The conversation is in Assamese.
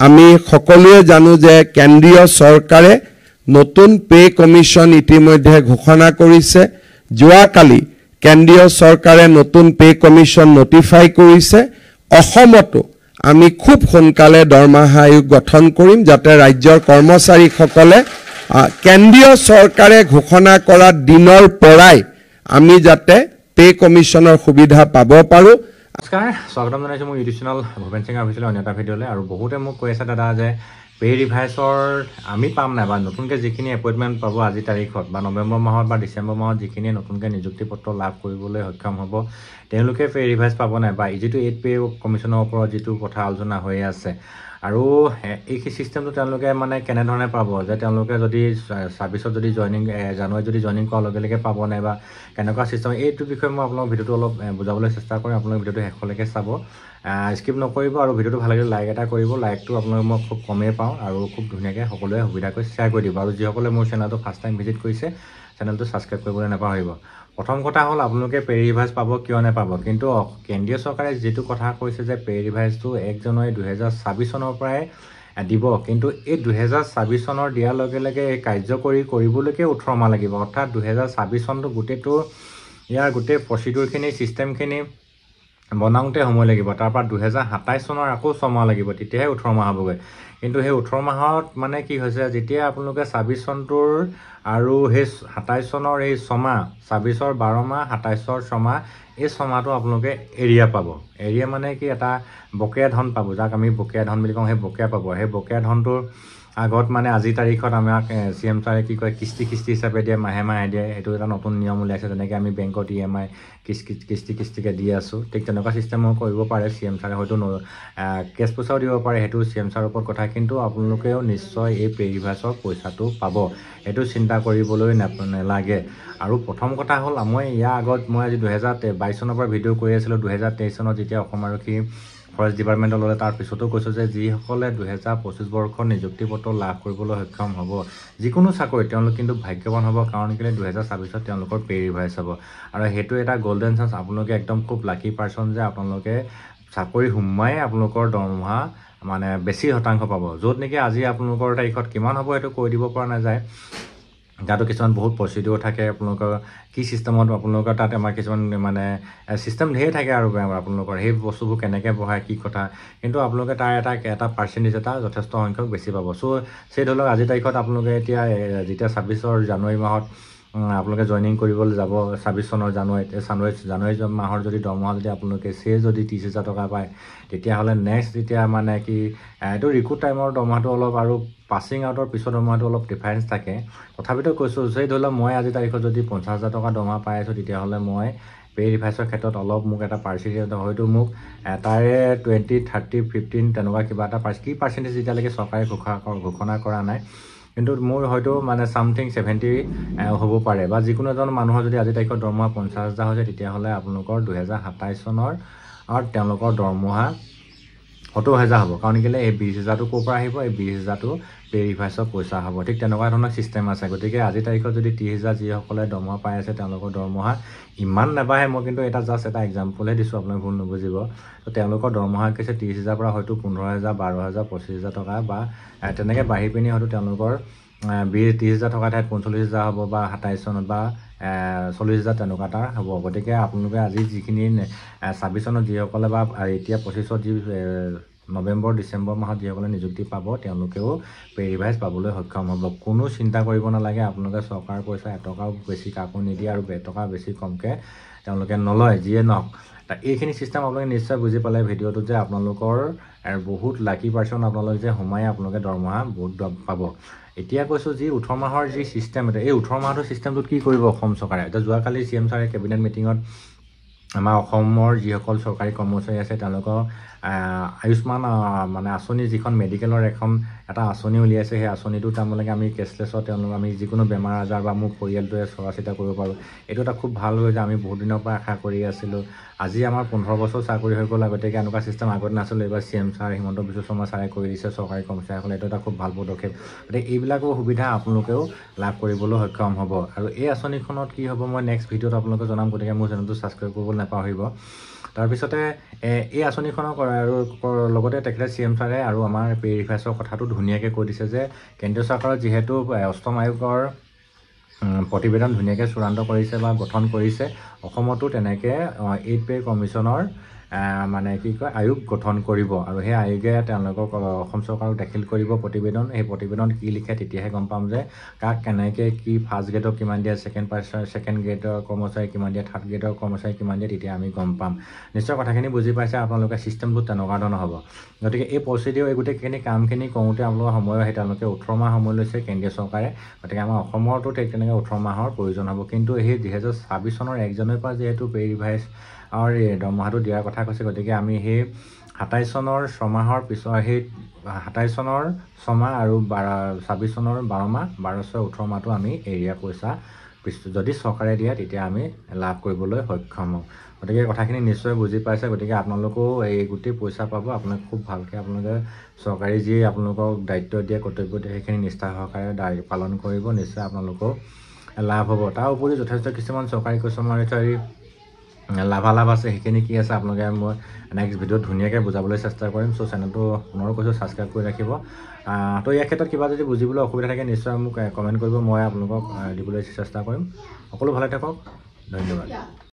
আমি সকলোৱে জানো যে কেন্দ্ৰীয় চৰকাৰে নতুন পে কমিশন ইতিমধ্যে ঘোষণা কৰিছে। যোৱাকালি কেন্দ্ৰীয় চৰকাৰে নতুন পে কমিশন নটিফাই কৰিছে। অসমতো আমি খুব সোনকালে দৰমহা আয়োগ গঠন কৰিম যাতে ৰাজ্যৰ কৰ্মচাৰীসকলে কেন্দ্ৰীয় চৰকাৰে ঘোষণা কৰা দিনৰ পৰাই আমি যাতে পে কমিশনৰ সুবিধা পাব পাৰো। নমস্কাৰ, স্বাগতম জনাইছোঁ মোৰ YouTube channel Bhupen Singh official অন্য এটা ভিডিঅ'লৈ। আৰু বহুতে মোক কৈ আছে দাদা যে পে ৰিভাইজৰ আমি পাম নাই বা নতুনকৈ যিখিনি এপইণ্টমেণ্ট পাব আজি তাৰিখত বা নৱেম্বৰ মাহত বা ডিচেম্বৰ মাহত যিখিনিয়ে নতুনকৈ নিযুক্তি পত্ৰ লাভ কৰিবলৈ সক্ষম হ'ব তেওঁলোকে পে ৰিভাইজ পাব নাই বা যিটো 8 পে কমিশ্যনৰ ওপৰত যিটো কথা আলোচনা হৈ আছে আৰু এই চিষ্টেমটো তেওঁলোকে মানে কেনেধৰণে পাব যে তেওঁলোকে যদি ছাৰ্ভিচত যদি জানুৱাৰীত যদি জইনিং কৰাৰ লগে লগে পাব নাই বা কেনেকুৱা চিষ্টেম এইটো বিষয়ে মই আপোনালোক ভিডিঅ'টো অলপ বুজাবলৈ চেষ্টা কৰিম। আপোনালোক ভিডিঅ'টো শেষলৈকে চাব, স্কিপ নকৰিব আৰু ভিডিঅ'টো ভাল লাগিলে লাইক এটা কৰিব। লাইকটো আপোনালোকে মই খুব কমেই পাওঁ আৰু খুব ধুনীয়াকৈ সকলোৱে সুবিধাকৈ শ্বেয়াৰ কৰি দিব। আৰু যিসকলে মোৰ চেনেলটো ফাৰ্ষ্ট টাইম ভিজিট কৰিছে চেনেলটো ছাবস্ক্ৰাইব কৰিবলৈ নাপাহৰিব। প্ৰথম কথা হ'ল আপোনালোকে পে ৰিভাইজ পাব কিয় নাপাব, কিন্তু কেন্দ্ৰীয় চৰকাৰে যিটো কথা কৈছে যে পে ৰিভাইজটো 1 জানুৱাৰী 2024 চনৰ পৰাই দিব, কিন্তু এই 2024 চনৰ দিয়াৰ লগে লগে এই কাৰ্যকৰী কৰিবলৈকে 18 মাহ লাগিব। অৰ্থাৎ 2024 চনটো গোটেইটো ইয়াৰ গোটেই প্ৰচিডিউৰখিনি চিষ্টেমখিনি বনাওঁতে সময় লাগিব। তাৰপৰা 2027 চনৰ আকৌ 6 মাহ লাগিব, তেতিয়াহে 18 মাহ হ'বগৈ। কিন্তু সেই 18 মাহত মানে কি হৈছে, যেতিয়া আপোনালোকে 24 চনটোৰ আৰু সেই 27 চনৰ এই 6 মাহ, 24ৰ 12 মাহ 27ৰ 6 মাহ, এই 6 মাহটো আপোনালোকে এৰিয়া পাব। এৰিয়া মানে কি, এটা বকেয়া ধন পাব, যাক আমি বকেয়া ধন বুলি কওঁ। সেই বকেয়া পাব। সেই বকেয়া ধনটোৰ আগত মানে আজি তাৰিখত আমাক CM ছাৰে কি কয় কিস্তি হিচাপে দিয়ে, মাহে মাহে দিয়ে। এইটো এটা নতুন নিয়ম উলিয়াইছে। যেনেকৈ আমি বেংকত EMI কিস্তিকৈ দি আছোঁ, ঠিক তেনেকুৱা চিষ্টেমো কৰিব পাৰে CM ছাৰে। হয়তো কেছ পইচাও দিব পাৰে, সেইটো CM ছাৰৰ ওপৰত কথা। কিন্তু আপোনালোকেও নিশ্চয় এই পে ৰিভাইজৰ পইচাটো পাব, সেইটো চিন্তা কৰিবলৈ নালাগে। আৰু প্ৰথম কথা হ'ল, মই ইয়াৰ আগত মই আজি 2022 চনৰ পৰা ভিডিঅ' কৰি আছিলোঁ। 2023 চনত যেতিয়া অসম আৰক্ষী ফৰেষ্ট ডিপাৰ্টমেণ্টত ল'লে তাৰ পিছতো কৈছোঁ যে যিসকলে 2025 বৰ্ষত নিযুক্তি পত্ৰ লাভ কৰিবলৈ সক্ষম হ'ব যিকোনো চাকৰিত, তেওঁলোক কিন্তু ভাগ্যৱান হ'ব। কাৰণ কেলৈ 2024ত তেওঁলোকৰ পে ৰিভাইজ হ'ব। আৰু সেইটো এটা গল্ডেন চান্স। আপোনালোকে একদম খুব লাকি পাৰ্চন যে আপোনালোকে চাকৰি সোমাই আপোনালোকৰ দৰমহা মানে বেছি শতাংশ পাব। য'ত নেকি আজি আপোনালোকৰ তাৰিখত কিমান হ'ব সেইটো কৈ দিব পৰা নাযায়। তাতো কিছুমান বহুত প্ৰচিডিউৰ থাকে। আপোনালোকৰ কি চিষ্টেমত আপোনালোকৰ তাত আমাৰ কিছুমান মানে চিষ্টেম ধেৰ থাকে আৰু আপোনালোকৰ সেই বস্তুবোৰ কেনেকৈ বঢ়ায় কি কথা, কিন্তু আপোনালোকে তাৰ এটা পাৰ্চেণ্টেজ এটা যথেষ্ট সংখ্যক বেছি পাব। সেই ধৰি লওক আজিৰ তাৰিখত আপোনালোকে এতিয়া যেতিয়া 26 জানুৱাৰী মাহত আপোনালোকে জইনিং কৰিবলৈ যাব, 26 চনৰ জানুৱাৰী মাহৰ যদি দৰমহা যদি আপোনালোকে যদি 30,000 টকা পায়, তেতিয়াহ'লে নেক্সট যেতিয়া মানে কি এইটো ৰিক্ৰুট টাইমৰ দৰমহাটো অলপ আৰু পাছিং আউটৰ পিছৰ দৰমহাটো অলপ ডিফাৰেঞ্চ থাকে। তথাপিতো কৈছোঁ, সেই ধৰি লওক মই আজি তাৰিখত যদি 50,000 টকা দৰমহা পাই আছোঁ, তেতিয়াহ'লে মই পে ৰিভাইজৰ ক্ষেত্ৰত অলপ মোক এটা পাৰ্চেণ্টেজ, হয়তো মোক তাৰে 20, 30, 15 তেনেকুৱা কিবা এটা কি পাৰ্চেণ্টেজ যেতিয়ালৈকে চৰকাৰে ঘোষণা কৰা নাই, কিন্তু মোৰ হয়তো মানে চামথিং 70 হ'ব পাৰে। বা যিকোনো এজন মানুহৰ যদি আজি তাৰিখত দৰমহা 50,000 হৈছে, তেতিয়াহ'লে আপোনালোকৰ 2027 চনৰ তেওঁলোকৰ দৰমহা 70,000 হ'ব। কাৰণ কেলৈ এই 20,000টো ক'ৰ পৰা আহিব, এই 20,000টো পে ৰিভাইজৰ পইচা হ'ব। ঠিক তেনেকুৱা ধৰণৰ চিষ্টেম আছে। গতিকে আজি তাৰিখত যদি 30,000 যিসকলে দৰমহা পাই আছে, তেওঁলোকৰ দৰমহা ইমান নাবাঢ়ে। মই কিন্তু এটা জাষ্ট এটা এক্সাম্পলহে দিছোঁ, আপোনালোকে ভুল নুবুজিব। তো তেওঁলোকৰ দৰমহা কৈছে 30,000 পৰা হয়তো 15,000, 12,000, 25,000 টকা বা তেনেকৈ বাঢ়ি পিনি হয়তো তেওঁলোকৰ 30,000 টকাৰ ঠাইত 45,000 হ'ব বা 27 চনত বা 40,000 তেনেকুৱা এটা হ'ব। গতিকে আপোনালোকে আজি যিখিনি 26 চনত যিসকলে বা এতিয়া 25ত যি নৱেম্বৰ ডিচেম্বৰ মাহত যিসকলে নিযুক্তি পাব, তেওঁলোকেও পে ৰিভাইজ পাবলৈ সক্ষম হ'ব। কোনো চিন্তা কৰিব নালাগে। আপোনালোকে চৰকাৰৰ পইচা এটকাও বেছি কাকো নিদিয়ে আৰু এটকা বেছি কমকৈ তেওঁলোকে নলয়, যিয়ে নহওক। এইখিনি চিষ্টেম আপোনালোকে নিশ্চয় বুজি পালে ভিডিঅ'টোত, যে আপোনালোকৰ বহুত লাকি পাৰ্চন আপোনালোক যে সোমাই আপোনালোকে দৰমহা বহুত পাব। এতিয়া কৈছোঁ যি 18 মাহৰ যি চিষ্টেম, এই 18 মাহটোৰ চিষ্টেমটোত কি কৰিব অসম চৰকাৰে। এতিয়া যোৱাকালি CM ছাৰে কেবিনেট মিটিঙত আমাৰ অসমৰ যিসকল চৰকাৰী কৰ্মচাৰী আছে তেওঁলোকৰ আয়ুষ্মান মানে আঁচনি, যিখন মেডিকেলৰ এটা আঁচনি উলিয়াইছে। সেই আঁচনিটো তাৰমানে আমি কেছলেছত আমি যিকোনো বেমাৰ আজাৰ বা মোৰ পৰিয়ালটোৱে চোৱা চিতা কৰিব পাৰোঁ। এইটো এটা খুব ভাল হৈ যে আমি বহুত দিনৰ পৰা আশা কৰি আছিলোঁ। আজি আমাৰ 15 বছৰ চাকৰি হৈ গ'ল। গতিকে এনেকুৱা চিষ্টেম আগত নাছিলে। এইবাৰ CM ছাৰ হিমন্ত বিশ্ব শৰ্মা ছাৰে কৰি দিছে চৰকাৰী কৰ্মচাৰীসকলে। এইটো এটা খুব ভাল পদক্ষেপ। গতিকে এইবিলাকৰ সুবিধা আপোনালোকেও লাভ কৰিবলৈ সক্ষম হ'ব। আৰু এই আঁচনিখনত কি হ'ব মই নেক্সট ভিডিঅ'ত আপোনালোকে জনাম। গতিকে মোৰ চেনেলটো ছাবস্ক্ৰাইব কৰিবলৈ নাপাহৰিব। তাৰপিছতে এই আঁচনিখনৰ আৰু লগতে তেখেতে CM ছাৰে আৰু আমাৰ পে ৰিভাইজৰ কথাটো ধুনীয়াকৈ কৈ দিছে যে কেন্দ্ৰীয় চৰকাৰৰ যিহেতু 8ম আয়োগৰ প্ৰতিবেদন ধুনীয়াকৈ চূড়ান্ত কৰিছে বা গঠন কৰিছে অসমতো তেনেকৈ 8 পে কমিশ্যনৰ মানে কি কয় আয়োগ গঠন কৰিব আৰু সেই আয়োগে তেওঁলোকক অসম চৰকাৰক দাখিল কৰিব প্ৰতিবেদন সেই প্ৰতিবেদন কি লিখে তেতিয়াহে গম পাম যে কাক কেনেকৈ কি ফাৰ্ষ্ট গ্ৰেডক কিমান দিয়ে ছেকেণ্ড গ্ৰেডৰ কৰ্মচাৰী কিমান দিয়ে থাৰ্ড গ্ৰেডৰ কৰ্মচাৰী কিমান দিয়ে তেতিয়া আমি গম পাম নিশ্চয় কথাখিনি বুজি পাইছে আপোনালোকে চিষ্টেমটো তেনেকুৱা ধৰণৰ হ'ব গতিকে এই প্ৰচিডিঅ' এই গোটেইখিনি কামখিনি কৰোঁতে আপোনালোকৰ সময় আহি তেওঁলোকে 18 মাহ সময় লৈছে কেন্দ্ৰীয় চৰকাৰে গতিকে আমাৰ অসমৰতো ঠিক তেনেকৈ 18 মাহৰ প্ৰয়োজন হ'ব কিন্তু সেই 2026 চনৰ 1 জানুৱাৰীৰ পৰা যিহেতু পে ৰিভাইজ আৰু দৰমহাটো দিয়াৰ কথা কৈছে গতিকে আমি সেই 27 চনৰ 6 মাহৰ পিছৰ সেই 27 চনৰ 6 মাহ আৰু 26 চনৰ 12 মাহ 1218 মাহটো আমি এৰিয়া পইচা যদি চৰকাৰে দিয়ে তেতিয়া আমি লাভ কৰিবলৈ সক্ষম হ'ম গতিকে কথাখিনি নিশ্চয় বুজি পাইছে গতিকে আপোনালোকেও এই গোটেই পইচা পাব আপোনালোকে খুব ভালকৈ আপোনালোকে চৰকাৰী যি আপোনালোকক দায়িত্ব দিয়ে কৰ্তব্য দিয়ে সেইখিনি নিষ্ঠা সহকাৰে পালন কৰিব নিশ্চয় আপোনালোকেও লাভ হ'ব তাৰ উপৰি যথেষ্ট কিছুমান চৰকাৰী কৰ্মচাৰী লাভালাভ আছে সেইখিনি কি আছে আপোনালোকে মই নেক্সট ভিডিঅ'ত ধুনীয়াকৈ বুজাবলৈ চেষ্টা কৰিম চ' চেনেলটো পুনৰ কৈছোঁ ছাবস্ক্ৰাইব কৰি ৰাখিব তো ইয়াৰ ক্ষেত্ৰত কিবা যদি বুজিবলৈ অসুবিধা থাকে নিশ্চয় মোক কমেণ্ট কৰিব মই আপোনালোকক দিবলৈ চেষ্টা কৰিম সকলো ভালে থাকক ধন্যবাদ